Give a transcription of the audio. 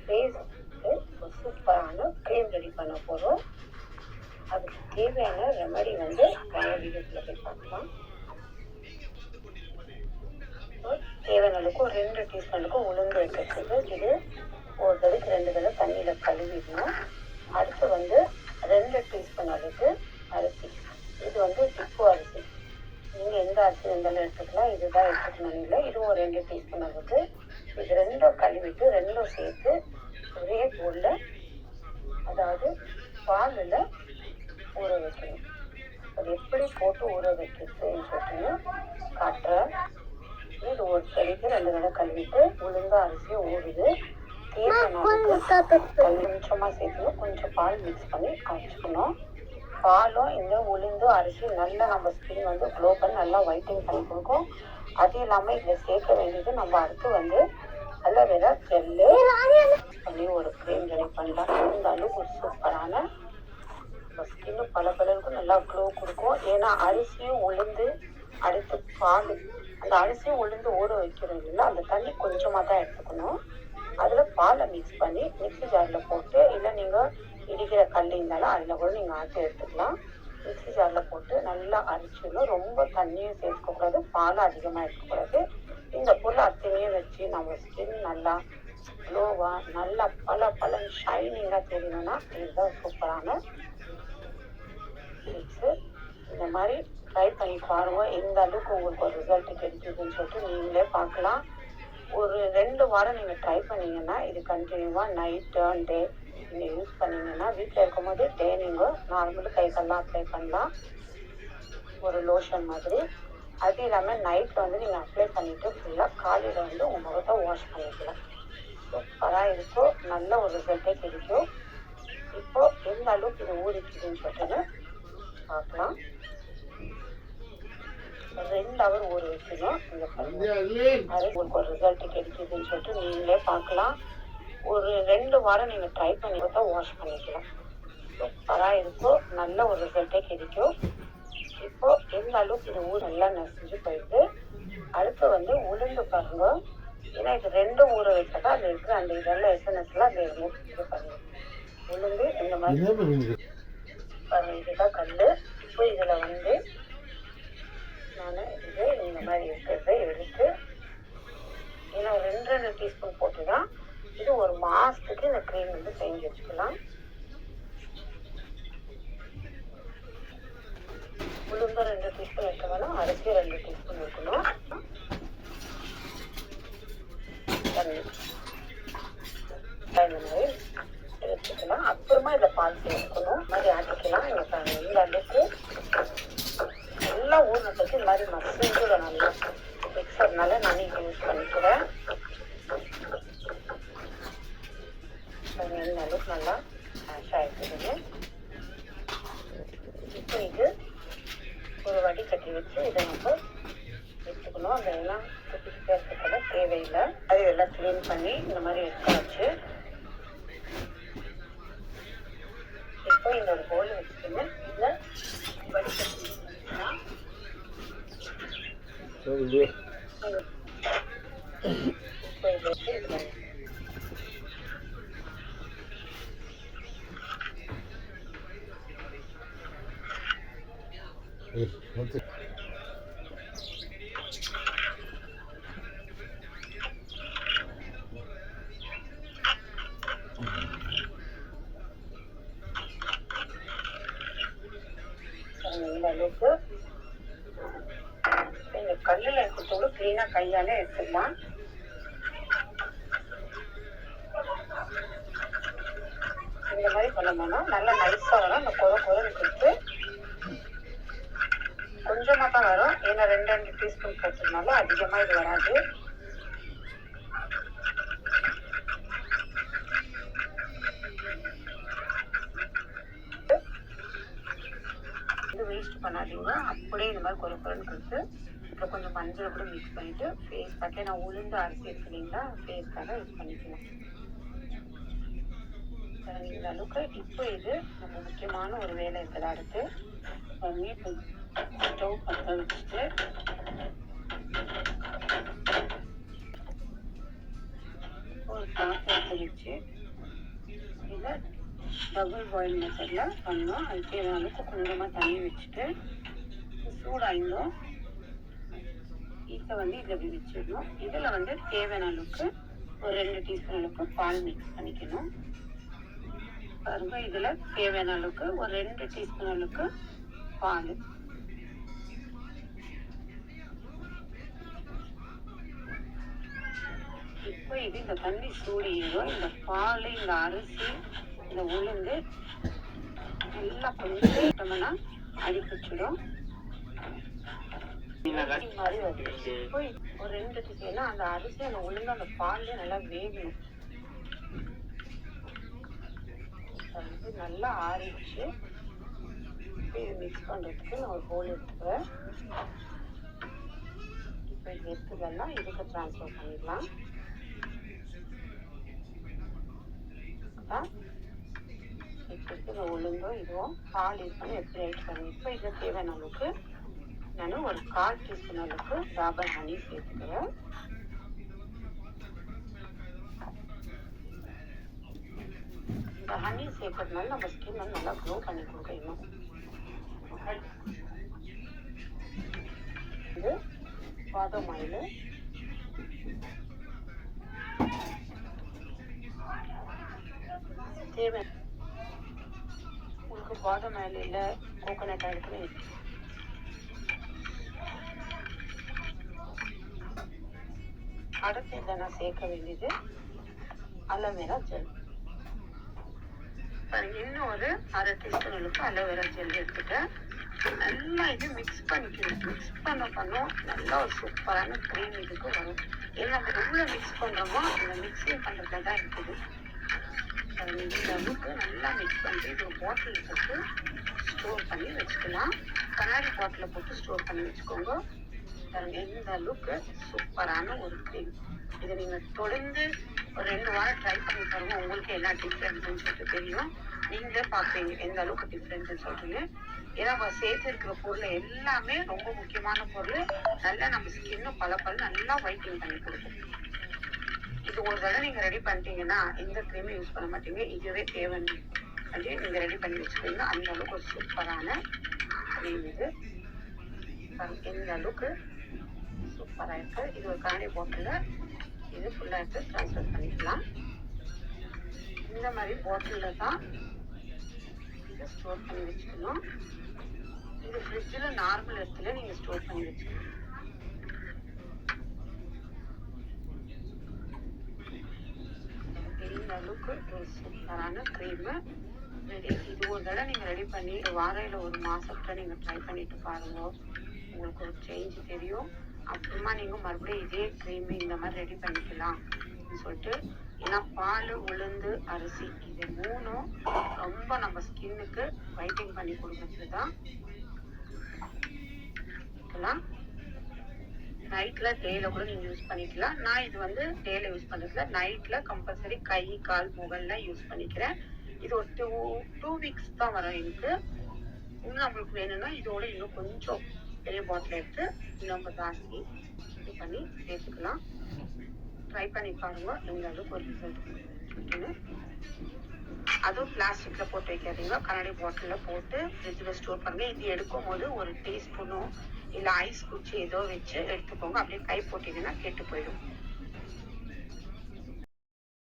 ஃபேஸ்க்கு ஒரு சூப்பரான க்ரீம் ரெடி பண்ண போகிறோம். அதுக்கு தேவையான ரெமடி வந்து வீடியோக்குள்ள போய் பார்க்கலாம். தேவையான அளவுக்கு ஒரு 2 டீஸ்பூனுக்கு உளுந்து எடுத்துக்கிட்டு இது ஒரு தடவைக்கு 2 தடவை தண்ணியில் கழுவிடணும். அடுத்து வந்து 2 டீஸ்பூன் அளவுக்கு அரிசி. இது வந்து டிப்பு அரிசி. நீங்கள் எந்த அரிசி இருந்தாலும் எடுத்துக்கலாம். இதுதான் எடுத்துக்கணும் இல்லை. இதுவும் ஒரு 2 டீஸ்பூன் அளவுக்கு. இது ரெண்டும் கழுவிட்டு ரெண்டும் சேர்த்து ஒரே போல் அதாவது பாலில் ஊற வைக்கணும். அது எப்படி போட்டு ஊற வைக்கிறதுன்னு சொல்லிட்டு காட்டுறேன். இது ஒரு செடிக்கு 2 தடவை கழுவிட்டு உளுந்து அரிசியும் ஊறுது. கொஞ்சமாக சேர்த்துணும். கொஞ்சம் பால் மிக்ஸ் பண்ணி காய்ச்சிக்கணும். பாலும் இந்த உளுந்து அரிசி நல்லா நம்ம ஸ்கின் வந்து க்ளோ பண்ணி நல்லா ஒயிட்டிங் பண்ணி கொடுக்கும். அது இல்லாமல் இதில் சேர்க்க வேண்டியது நம்ம அடுத்து வந்து அலோவேரா ஜெல்லு பண்ணி ஒரு க்ரீம் ரெடி பண்ணலாம். இந்த அளவுக்கு ஒரு சூப்பரான ஸ்கின்னு பளபளவுக்கு நல்லா க்ளோ கொடுக்கும். ஏன்னா அரிசியும் உளுந்து அடுத்து பால், அந்த அரிசியும் உளுந்து ஊற வைக்கிறது இல்லை, அந்த தண்ணி கொஞ்சமாக தான் எடுத்துக்கணும். அதில் பாலை மிக்ஸ் பண்ணி மிக்ஸி ஜாரில் போட்டு, இல்லை நீங்கள் இடிக்கிற கல் இருந்தாலும் அதில் கூட நீங்கள் ஆட்டி எடுத்துக்கலாம். மிக்ஸி ஜாரில் போட்டு நல்லா அரிச்சிடணும். ரொம்ப தண்ணியும் சேர்க்கக்கூடாது, பாலும் அதிகமாக எடுக்கக்கூடாது. இந்த பொருள் அத்தனையும் வச்சு நம்ம ஸ்கின் நல்லா க்ளோவாக நல்லா பல ஷைனிங்காக தெரியணும்னா இதுதான் சூப்பரான டிப்ஸு. இந்த மாதிரி ட்ரை பண்ணி பாருங்க. எந்த அளவுக்கு உங்களுக்கு ஒரு ரிசல்ட் கிடைக்குதுன்னு சொல்லிட்டு நீங்களே பார்க்கலாம். ஒரு 2 வாரம் நீங்கள் ட்ரை பண்ணிங்கன்னா இது கண்டினியூவாக நைட் அண்ட் டே நீங்கள் யூஸ் பண்ணிங்கன்னா வீட்டில் இருக்கும்போது டே நீங்கள் நார்மலாக கைக்கெல்லாம் அப்ளை பண்ணலாம், ஒரு லோஷன் மாதிரி. அது இல்லாமல் நைட்டில் வந்து நீங்கள் அப்ளை பண்ணிவிட்டு ஃபுல்லாக காலையில் வந்து உங்கள் முகத்தை வாஷ் பண்ணிக்கலாம். சூப்பராக இருக்கும், நல்ல ஒரு ரிசல்ட்டே கிடைக்கும். இப்போது எந்த அளவுக்கு இது ஊறிக்குதுன்னு சொல்லிட்டு பார்க்கலாம். 2 ஹவர் ஊற வச்சுக்கணும். அது உங்களுக்கு ஒரு ரிசல்ட் கிடைக்குதுன்னு சொல்லிட்டு நீங்களே பார்க்கலாம். ஒரு 2 வாரம் நீங்கள் ட்ரை பண்ணி பார்த்தா வாஷ் பண்ணிக்கலாம். சூப்பராக இருக்கும், நல்ல ஒரு ரிசல்ட்டே கிடைக்கும். இப்போ எந்த அளவுக்கு இது ஊர் நல்லா நசிஞ்சு போயிடுது. அடுத்து வந்து உளுந்து பாருங்க. ஏன்னா இது 2 ஊற வச்சாக்கா அது இருக்கிற அந்த இதெல்லாம் எஸ்என்எஸ்லாம் அது இது பாருங்க. உளுந்து இந்த மாதிரி பாருங்க, இதுதான் கல். இப்போ இதில் வந்து நான் இது இந்த மாதிரி இருக்கிறத எடுத்து ஏன்னா ஒரு 2 டீஸ்பூன் போட்டு தான் இது ஒரு மாதத்துக்கு இந்த க்ரீம் வந்து செஞ்சு வச்சுக்கலாம். உளுந்து 2 டீஸ்பூன் எடுத்தோம்னா அரிசி 2 டீஸ்பூன் இருக்கணும். இந்த மாதிரி எடுத்துக்கலாம். அப்புறமா இதை பால் சேர்க்கணும். மாதிரி ஆட்டிக்கலாம். இந்த அளவுக்கு நல்லா ஊறினதுக்கு இந்த மாதிரி மசிஞ்சோட நல்லா மிக்சர்னால நான் இங்கே யூஸ் பண்ணிக்கிறேன். இந்த அளவுக்கு நல்லா மேஷ் ஆகிடுது. இப்போ இது ஒரு வடிகட்டி வச்சு இதை நம்ம எடுத்துக்கணும். அதெல்லாம் குட்டிக்கிட்டே இருக்கிறத தேவையில்லை. அது எல்லாம் க்ளீன் பண்ணி இந்த மாதிரி எடுத்து வச்சு இப்போ இந்த ஒரு பவுல் வச்சுக்கின்னு இதில் வடிகட்டி இந்த அளவுக்கு இந்த கல்லில் இருக்கிறதோடு க்ளீனாக கையாலே எடுத்துக்கலாம். இந்த மாதிரி பண்ணோம்னா நல்லா நைஸாக வரும். அந்த குறை கொடுத்து கொஞ்சமாக தான் வரும். ஏன்னா 2 டீஸ்பூன் போட்டதுனால அதிகமாக இது வராது. வேஸ்ட் பண்ணாதீங்க. அப்படியே இந்த மாதிரி குறைன்னு கொடுத்து இப்போ கொஞ்சம் மஞ்சள் கூட மிக்ஸ் பண்ணிவிட்டு ஃபேஸ் பேக்கே நான் உளுந்து அரிசி இருக்கு இல்லைங்களா, ஃபேஸ் பேக்கை யூஸ் பண்ணிக்கலாம். இந்த அளவுக்கு இப்போ இது நம்ம முக்கியமான ஒரு வேலை இருக்குது. அடுத்து ஸ்டவ் பற்ற வச்சுட்டு ஒரு பாத்திரத்தை வச்சு இதை டபுள் பாயில் மெத்தடில் பண்ணோம். அது தேவையான அளவுக்கு கொஞ்சமாக தண்ணி வச்சுட்டு சூடாயிருந்தோம். இதை வந்து இதில் இப்படி வச்சிடணும். இதில் வந்து தேவையான அளவுக்கு ஒரு 2 டீஸ்பூன் அளவுக்கு பால் மிக்ஸ் பண்ணிக்கணும். பாருங்க, இதில் தேவையான அளவுக்கு ஒரு 2 டீஸ்பூன் அளவுக்கு பால். இப்போ இது இந்த தண்ணி சூடிடும். இந்த பால், இந்த அரிசி, இந்த உளுந்து நல்லா கொஞ்சம் விட்டோம்னா அடி பிடிச்சிடும். மாதிரி வருது. இப்போ ஒரு 2 டீஸ்பூன் அந்த அரிசி, அந்த உளுந்து, அந்த பால்ல நல்லா வேகணும். நல்லா ஆறிடுச்சு. இது மிக்ஸ் பண்றதுக்கு நான் ஒரு பவுல் எடுத்துக்கிறேன். இப்போ இது எடுத்துக்கலாம், இதுக்கு ட்ரான்ஸ்ஃபர் பண்ணிடலாம். இப்போ உளுந்தோ இதுவும் பால் இருக்கணும் எப்படி ஆயிட்டு பாருங்க. இப்போ இதை தேவையான அளவுக்கு நான் ஒரு 1/4 டீஸ்பூன் அளவுக்கு டாபர் ஹனி சேர்த்துக்கிறேன். இந்த ஹனி சேர்க்கறதுனால நம்ம ஸ்கின் வந்து நல்லா க்ளோ பண்ணி கொடுக்கணும். இது பாதாம் ஆயில், தேவை உங்களுக்கு பாதாம் ஆயில் இல்லை கோகோனட் ஆயிலுக்குன்னு அடுத்து இதில் நான் சேர்க்க வேண்டியது அலோவேரா ஜெல். இன்னும் ஒரு 1/2 டீஸ்பூன் அளவுக்கு அலோவேரா ஜெல் எடுத்துட்டேன். நல்லா இது மிக்ஸ் பண்ணிக்கணும். மிக்ஸ் பண்ணோம் நல்லா ஒரு சூப்பரான க்ரீம் இதுக்கு வரும். ஏன்னா நம்ம எவ்வளோ மிக்ஸ் பண்ணுறோமோ அந்த மிக்ஸிங் பண்ணுறதுல தான் இருக்குது. இந்த அளவுக்கு நல்லா மிக்ஸ் பண்ணிட்டு இது ஒரு பாட்டில் போட்டு ஸ்டோர் பண்ணி வச்சுக்கலாம். கண்ணாடி பாட்டில் போட்டு ஸ்டோர் பண்ணி வச்சுக்கோங்க. இந்த அளவுக்கு சூப்பரான ஒரு க்ரீம். இதை நீங்கள் தொடர்ந்து ஒரு 2 வாரம் ட்ரை பண்ணி பாருங்க. உங்களுக்கு என்ன டிஃப்ரெண்ட்னு சொல்லிட்டு தெரியும். நீங்களே பார்ப்பீங்க எந்த அளவுக்கு டிஃப்ரெண்ட்னு சொல்றீங்க. ஏன்னா நம்ம சேர்த்து இருக்கிற பொருள் எல்லாமே ரொம்ப முக்கியமான பொருள். நல்லா நம்ம ஸ்கின்னு பல நல்லா வைட்டிங் பண்ணி கொடுக்கும். இது ஒரு தடவை நீங்கள் ரெடி பண்ணிட்டீங்கன்னா இந்த க்ரீமை யூஸ் பண்ண மாட்டீங்க. இதுவே தேவைன்னு நீங்கள் ரெடி பண்ணி வச்சுக்கோங்க. அந்த அளவுக்கு ஒரு சூப்பரான க்ரீம் இது. இந்த அளவுக்கு சூப்பராக இருக்கு. இது ஒரு கண்ணாடி பாட்டிலில் இது ஃபுல்லாக எடுத்து ட்ரான்ஸ்ஃபர் பண்ணிக்கலாம். இந்த மாதிரி பாட்டிலில் தான் இதை ஸ்டோர் பண்ணி வச்சுக்கணும். இது ஃப்ரிட்ஜில் நார்மல் இடத்துல நீங்கள் ஸ்டோர் பண்ணி வச்சுக்கணும். இந்த அளவுக்கு ஒரு சூப்பரான க்ரீமு ரெடி. இது ஒரு தடவை நீங்கள் ரெடி பண்ணி வாரையில் ஒரு மாதத்துல நீங்கள் ட்ரை பண்ணிட்டு பாருங்க. உங்களுக்கு ஒரு சேஞ்ச் தெரியும். அப்புறமா நீங்கள் மறுபடியும் இதே க்ரீமு இந்த மாதிரி ரெடி பண்ணிக்கலாம் சொல்லிட்டு. ஏன்னா பால், உளுந்து, அரிசி இது 3ம் ரொம்ப நம்ம ஸ்கின்னுக்கு வைட்டிங் பண்ணி கொடுக்குறது தான். நைட்ல டேல கூட நீங்க யூஸ் பண்ணிக்கலாம். நான் இது வந்து டேல யூஸ் பண்றதுல நைட்ல கம்பல்சரி கை, கால், முகல்ல யூஸ் பண்ணிக்கிறேன். இது ஒரு 2 வீக்ஸ் தான் வரும் எனக்கு. இன்னும் நம்மளுக்கு வேணும்னா இதோட இன்னும் கொஞ்சம் பெரிய பாட்டில் எடுத்து இன்னும் ஜாஸ்தி இது பண்ணி சேர்த்துக்கலாம். ட்ரை பண்ணி பாருங்க எந்த அளவுக்கு ஒரு ரிசல்ட். அதுவும் பிளாஸ்டிக்ல போட்டு வைக்காதீங்க. கண்ணாடி பாட்டில்ல போட்டு ஃப்ரிட்ஜில் ஸ்டோர் பண்ணுங்க. இது எடுக்கும் போது ஒரு டீஸ்பூனோ இல்லை ஐஸ் குச்சி ஏதோ வச்சு எடுத்துக்கோங்க. அப்படியே கை போட்டீங்கன்னா கெட்டு போயிடும்.